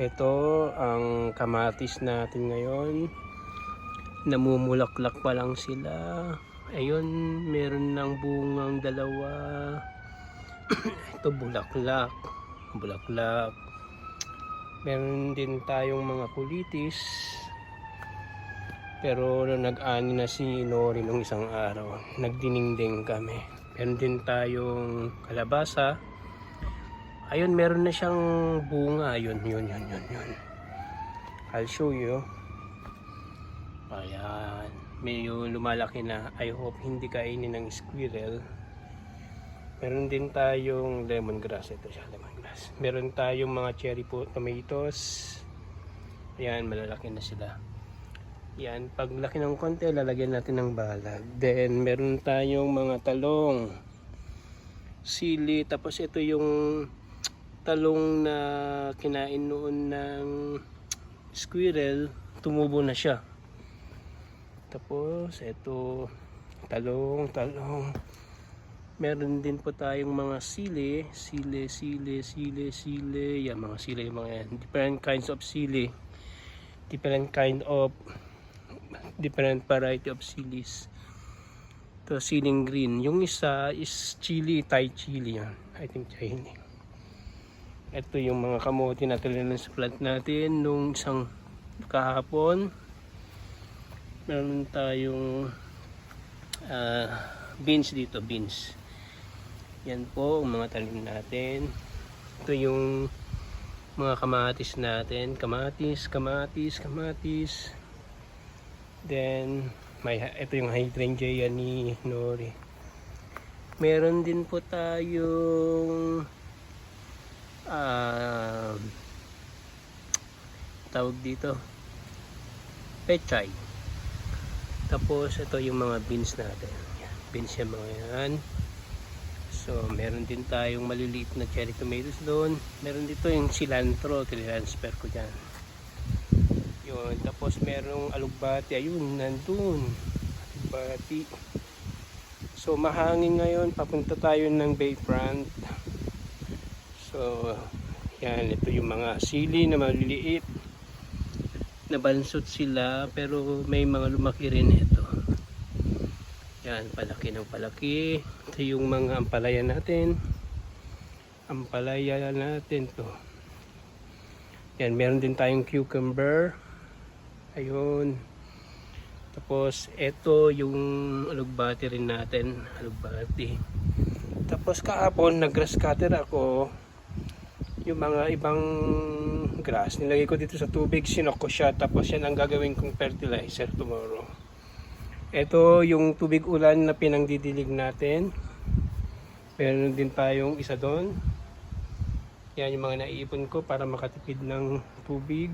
Ito ang kamatis natin ngayon. Namumulaklak pa lang sila. Ayun, meron ng bungang dalawa. Ito bulaklak. Bulaklak. Meron din tayong mga kulitis. Pero nag-ani na si Nori nung isang araw. Nagdiningding kami. Meron din tayong kalabasa. Ayun, meron na siyang bunga. Yun. I'll show you. Ayan. Medyo lumalaki na. I hope hindi kainin ng squirrel. Meron din tayong lemongrass. Ito siya, lemongrass. Meron tayong mga cherry tomatoes. Ayan, malalaki na sila. Yan, pag laki ng konti, lalagyan natin ng balag. Then, meron tayong mga talong. Sili. Tapos ito yung talong na kinain noon ng squirrel, tumubo na siya. Tapos ito talong. Meron din po tayong mga sili. Yan, mga sili, yung mga yan. Different kinds of sili. Different variety of silis. Ito siling green. Yung isa is chili, Thai chili yan. I think Chinese. Ito yung mga kamote na tinanim sa plant natin nung isang kahapon. Meron tayong beans dito, beans. Yan po ang mga tanim natin. Ito yung mga kamatis natin. Kamatis. Then, ito yung hydrangea ni Nori. Meron din po tayong tawag dito pechay. Tapos ito yung mga beans natin. Yan, beans yung mga yan. So meron din tayong maliliit na cherry tomatoes doon. Meron dito yung cilantro, transfer ko dyan. Yun, tapos merong alugbati. Ayun, nandun alugbati. So mahangin ngayon, papunta tayo ng Bayfront. So, yan, ito yung mga sili na maliliit. Nabansot sila, pero may mga lumaki rin ito. Yan, palaki ng palaki. Ito yung mga ampalaya natin. Ampalaya natin to. Yan, meron din tayong cucumber. Ayun. Tapos, ito yung alugbati rin natin. Alugbati. Tapos kahapon, nag-grass cutter ako. Yung mga ibang grass, nilagay ko dito sa tubig, sinok ko siya, tapos yan ang gagawin kong fertilizer tomorrow. Ito yung tubig ulan na pinangdidilig natin. Meron din tayong isa doon. Yan yung mga naiipon ko para makatipid ng tubig.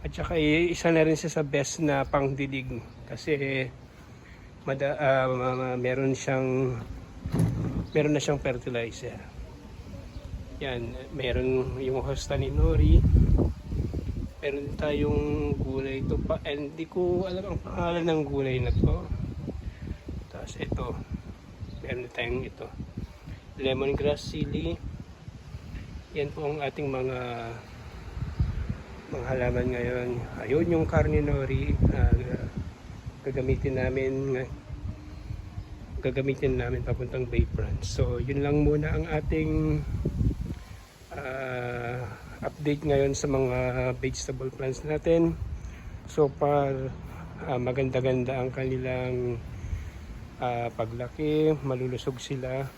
At saka isa na rin siya sa best na pangdilig kasi meron na siyang fertilizer. Yan, meron yung hosta ni Nori. Meron tayong gulay ito pa. And di ko alam ang pangalan ng gulay na to. Tapos ito. Meron tayong ito. Lemongrass sili. Yan po ang ating mga halaman ngayon. Ayun yung karne Nori. Gagamitin namin papuntang Bayfront. So yun lang muna ang ating update ngayon sa mga vegetable plants natin. So far maganda-ganda ang kanilang paglaki, malulusog sila.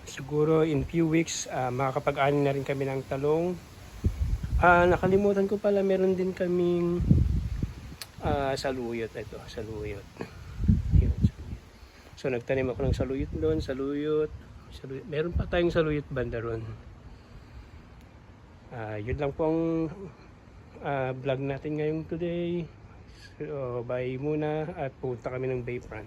Siguro in few weeks makakapag-ani na rin kami ng talong. Nakalimutan ko pala, meron din kaming saluyot. Ito, saluyot. Yun, saluyot. So nagtanim ako ng saluyot doon, saluyot. Meron pa tayong saluyot banda ron. Yun lang po ang vlog natin ngayong today. So bye muna at punta kami ng Bayfront.